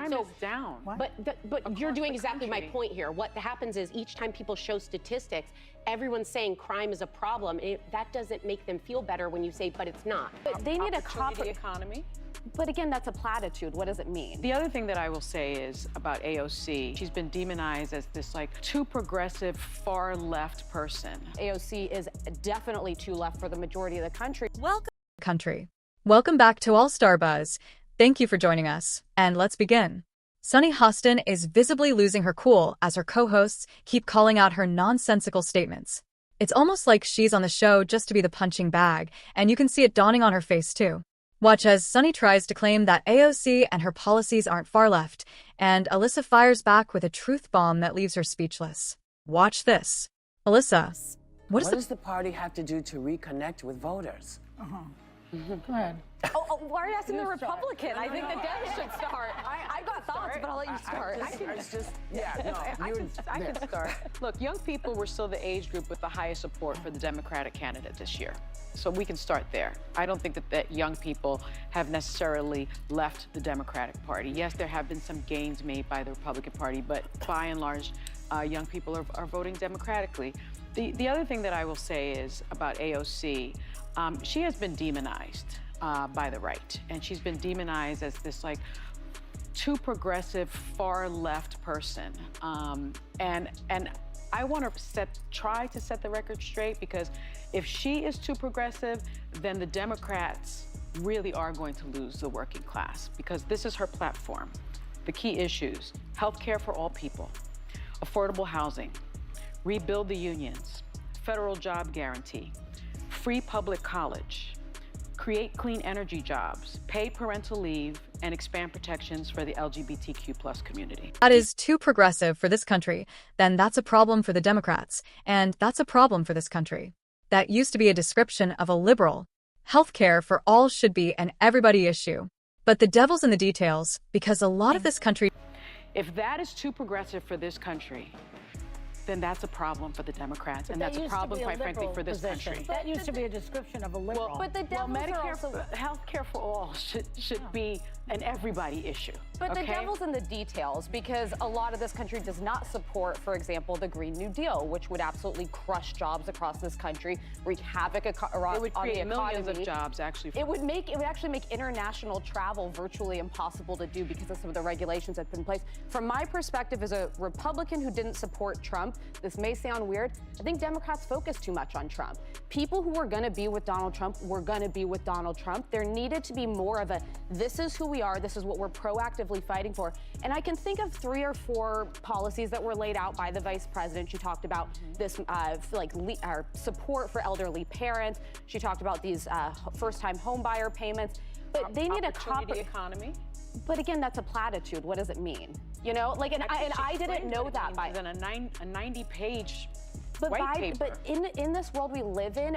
Crime is down. What? But you're doing exactly my point here. What happens is each time people show statistics, everyone's saying crime is a problem. That doesn't make them feel better when you say, but it's not. But they need a copper economy. But again, that's a platitude. What does it mean? The other thing that I will say is about AOC. She's been demonized as this like too progressive, far left person. AOC is definitely too left for the majority of the country. Welcome back to All Star Buzz. Thank you for joining us, and let's begin. Sunny Hostin is visibly losing her cool as her co-hosts keep calling out her nonsensical statements. It's almost like she's on the show just to be the punching bag, and you can see it dawning on her face too. Watch as Sunny tries to claim that AOC and her policies aren't far left, and Alyssa fires back with a truth bomb that leaves her speechless. Watch this. Alyssa, what does the party have to do to reconnect with voters? Go ahead. Oh, why are you asking the Republican? I think the Dems should start. I've got thoughts, but I'll let you start. I can start. Look, young people were still the age group with the highest support for the Democratic candidate this year. So we can start there. I don't think that young people have necessarily left the Democratic Party. Yes, there have been some gains made by the Republican Party, but by and large, young people are voting democratically. The other thing that I will say is about AOC, she has been demonized by the right, and she's been demonized as this like too progressive, far left person. And I want to try to set the record straight, because if she is too progressive, then the Democrats really are going to lose the working class, because this is her platform. The key issues: healthcare for all people, affordable housing, rebuild the unions, federal job guarantee, free public college, create clean energy jobs, pay parental leave, and expand protections for the LGBTQ+ community. That is too progressive for this country, then that's a problem for the Democrats, and that's a problem for this country. That used to be a description of a liberal. Healthcare for all should be an everybody issue. But the devil's in the details, because a lot of this country... If that is too progressive for this country, then that's a problem for the Democrats, and that's a problem, quite frankly, for this country. That used to be a description of a liberal. But the devils Medicare, are also... healthcare for all should be an everybody issue. But the devil's in the details, because a lot of this country does not support, for example, the Green New Deal, which would absolutely crush jobs across this country, wreak havoc on the economy. It would create millions of jobs, actually. It would actually make international travel virtually impossible to do because of some of the regulations that have been in place. From my perspective, as a Republican who didn't support Trump, this may sound weird, I think Democrats focus too much on Trump. People who were going to be with Donald Trump were going to be with Donald Trump. There needed to be more of a, this is who we are, this is what we're proactively fighting for. And I can think of 3 or 4 policies that were laid out by the vice president. She talked about this support for elderly parents. She talked about these first-time home buyer payments. But they need a copper economy. But again, that's a platitude. What does it mean? You know, like, and I didn't know that by then a 90-page but white paper. But in this world we live in,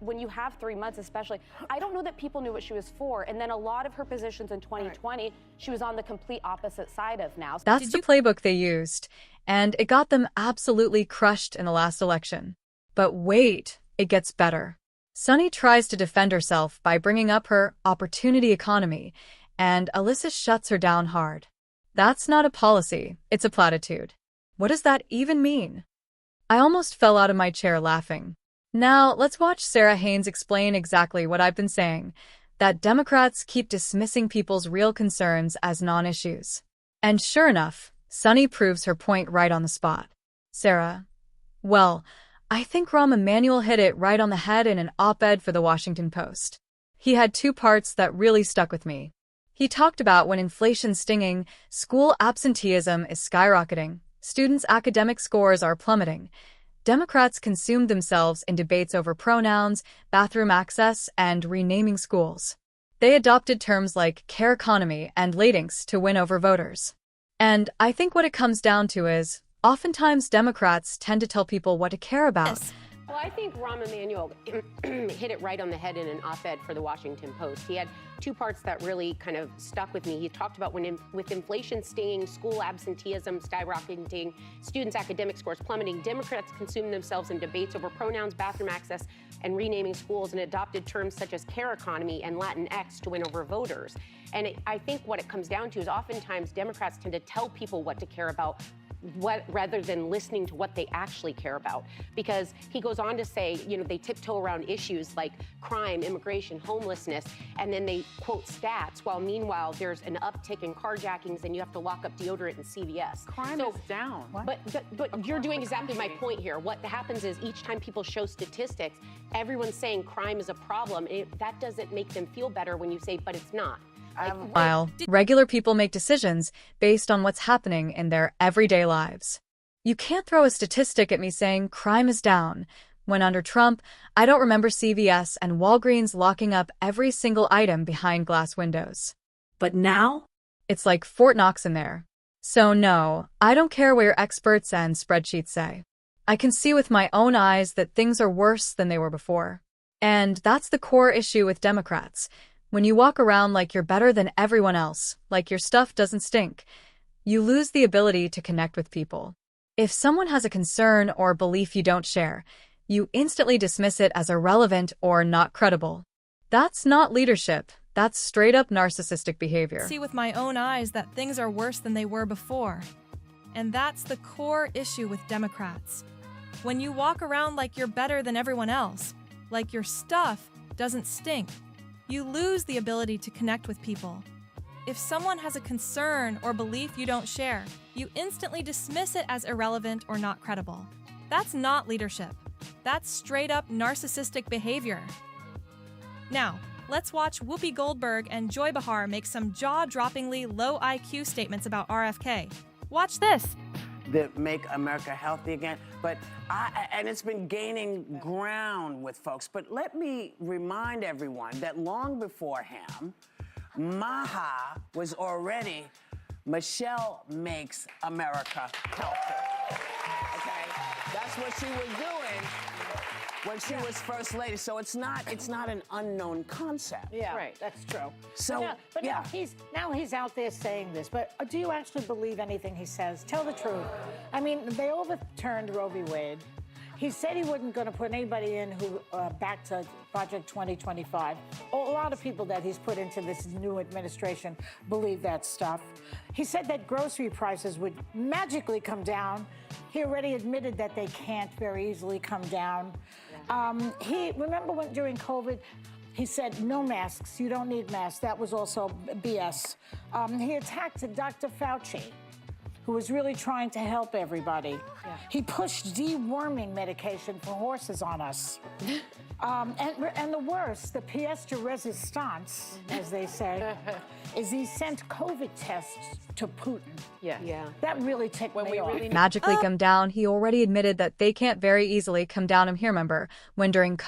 when you have 3 months especially, I don't know that people knew what she was for. And then a lot of her positions in 2020, she was on the complete opposite side of now. That's the playbook they used, and it got them absolutely crushed in the last election. But wait, it gets better. Sunny tries to defend herself by bringing up her opportunity economy, and Alyssa shuts her down hard. That's not a policy, it's a platitude. What does that even mean? I almost fell out of my chair laughing. Now, let's watch Sarah Haynes explain exactly what I've been saying, that Democrats keep dismissing people's real concerns as non-issues. And sure enough, Sunny proves her point right on the spot. Sarah, well, I think Rahm Emanuel hit it right on the head in an op-ed for the Washington Post. He had 2 parts that really stuck with me. He talked about when inflation's stinging, school absenteeism is skyrocketing, students' academic scores are plummeting. Democrats consumed themselves in debates over pronouns, bathroom access, and renaming schools. They adopted terms like care economy and latinx to win over voters. And I think what it comes down to is, oftentimes Democrats tend to tell people what to care about. Well, I think Rahm Emanuel hit it right on the head in an op-ed for the Washington Post. He had two parts that really kind of stuck with me. He talked about with inflation stinging, school absenteeism skyrocketing, students' academic scores plummeting, Democrats consume themselves in debates over pronouns, bathroom access, and renaming schools, and adopted terms such as care economy and Latinx to win over voters. And I think what it comes down to is oftentimes Democrats tend to tell people what to care about rather than listening to what they actually care about. Because he goes on to say, they tiptoe around issues like crime, immigration, homelessness, and then they quote stats, while meanwhile there's an uptick in carjackings and you have to lock up deodorant in CVS. Crime is down. But you're doing exactly my point here. What happens is each time people show statistics, everyone's saying crime is a problem. That doesn't make them feel better when you say, but it's not. While regular people make decisions based on what's happening in their everyday lives. You can't throw a statistic at me saying crime is down, when under Trump, I don't remember CVS and Walgreens locking up every single item behind glass windows. But now? It's like Fort Knox in there. So no, I don't care what your experts and spreadsheets say. I can see with my own eyes that things are worse than they were before. And that's the core issue with Democrats. When you walk around like you're better than everyone else, like your stuff doesn't stink, you lose the ability to connect with people. If someone has a concern or belief you don't share, you instantly dismiss it as irrelevant or not credible. That's not leadership. That's straight-up narcissistic behavior. See with my own eyes that things are worse than they were before. And that's the core issue with Democrats. When you walk around like you're better than everyone else, like your stuff doesn't stink, you lose the ability to connect with people. If someone has a concern or belief you don't share, you instantly dismiss it as irrelevant or not credible. That's not leadership. That's straight-up narcissistic behavior. Now, let's watch Whoopi Goldberg and Joy Behar make some jaw-droppingly low IQ statements about RFK. Watch this. That make America healthy again. And it's been gaining ground with folks. But let me remind everyone that long before him, Maha was already Michelle Makes America Healthy. Okay? That's what she was doing when she was first lady. So it's not an unknown concept. Yeah, Right. that's true. So, Now he's out there saying this, but do you actually believe anything he says? Tell the truth. I mean, they overturned Roe v. Wade. He said he wasn't going to put anybody in who back to Project 2025. A lot of people that he's put into this new administration believe that stuff. He said that grocery prices would magically come down. He already admitted that they can't very easily come down. Remember when during COVID, he said, no masks, you don't need masks. That was also BS. He attacked Dr. Fauci, who was really trying to help everybody. Yeah. He pushed deworming medication for horses on us. And the worst, the pièce de résistance, as they say, is he sent COVID tests to Putin. Yeah. That really ticked me off. Magically come down, he already admitted that they can't very easily come down him here, remember, when during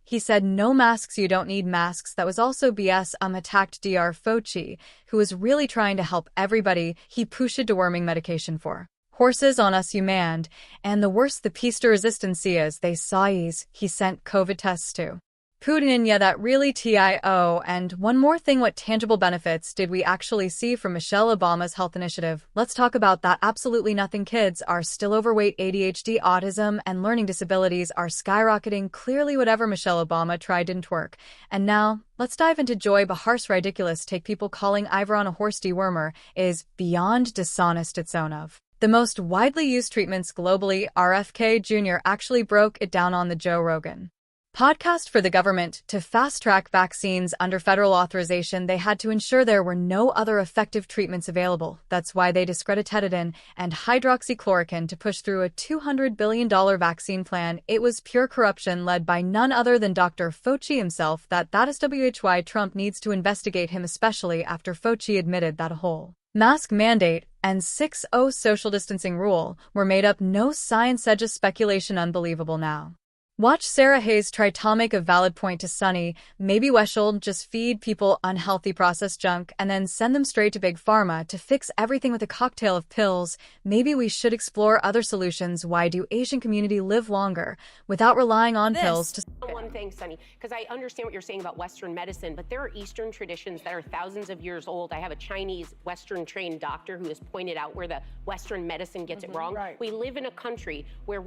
he said no masks, you don't need masks. That was also BS. Attacked Dr. Fauci, who was really trying to help everybody he pushed deworming medication for. Horses on us, you manned. And the worse the piece de resistance is, they saw he sent COVID tests to Putin. Yeah, that really TIO. And one more thing, what tangible benefits did we actually see from Michelle Obama's health initiative? Let's talk about that. Absolutely nothing. Kids are still overweight, ADHD, autism, and learning disabilities are skyrocketing. Clearly whatever Michelle Obama tried didn't work. And now, let's dive into Joy Behar's ridiculous take. People calling Ivor on a horse dewormer is beyond dishonest its own of. The most widely used treatments globally, RFK Jr. actually broke it down on the Joe Rogan podcast. For the government to fast-track vaccines under federal authorization, they had to ensure there were no other effective treatments available. That's why they discredited and hydroxychloroquine to push through a $200 billion vaccine plan. It was pure corruption led by none other than Dr. Fauci himself. That is why Trump needs to investigate him, especially after Fauci admitted that a whole mask mandate and 6-0 social distancing rule were made up. No science, just speculation. Unbelievable. Now Watch Sarah Hayes try to make a valid point to Sunny. Maybe we should just feed people unhealthy processed junk and then send them straight to Big Pharma to fix everything with a cocktail of pills. Maybe we should explore other solutions. Why do Asian community live longer without relying on pills to... One thing, Sunny, because I understand what you're saying about Western medicine, but there are Eastern traditions that are thousands of years old. I have a Chinese Western-trained doctor who has pointed out where the Western medicine gets it wrong. Right. We live in a country where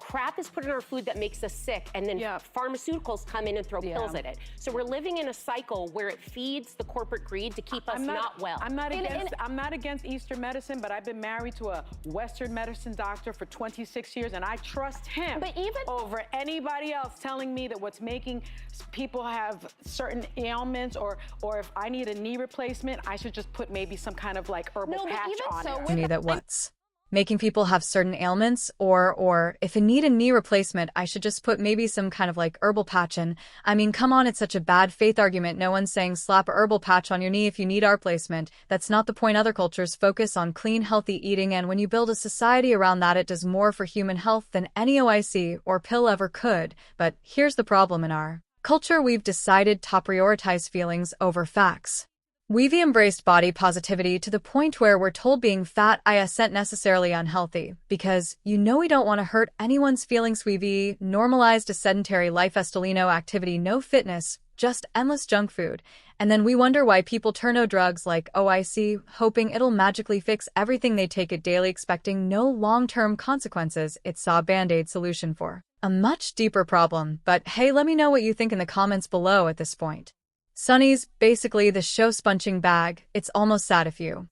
crap is put in our food that makes us sick, and then pharmaceuticals come in and throw pills at it. So we're living in a cycle where it feeds the corporate greed to keep us not well. I'm not against Eastern medicine, but I've been married to a Western medicine doctor for 26 years, and I trust him over anybody else telling me that what's making people have certain ailments, or if I need a knee replacement, I should just put maybe some kind of like herbal patch on it. That what's making people have certain ailments, or if I need a knee replacement, I should just put maybe some kind of like herbal patch in. I mean, come on, it's such a bad faith argument. No one's saying slap a herbal patch on your knee if you need our replacement. That's not the point. Other cultures focus on clean, healthy eating, and when you build a society around that, it does more for human health than any OIC or pill ever could. But here's the problem: in our culture, we've decided to prioritize feelings over facts. We've embraced body positivity to the point where we're told being fat isn't necessarily unhealthy, because we don't want to hurt anyone's feelings. We've normalized a sedentary life, no activity, no fitness, just endless junk food. And then we wonder why people turn to drugs like OIC, hoping it'll magically fix everything. They take it daily, expecting no long-term consequences. It's a band-aid solution for a much deeper problem. But hey, let me know what you think in the comments below at this point. Sunny's basically the show punching bag. It's almost sad if you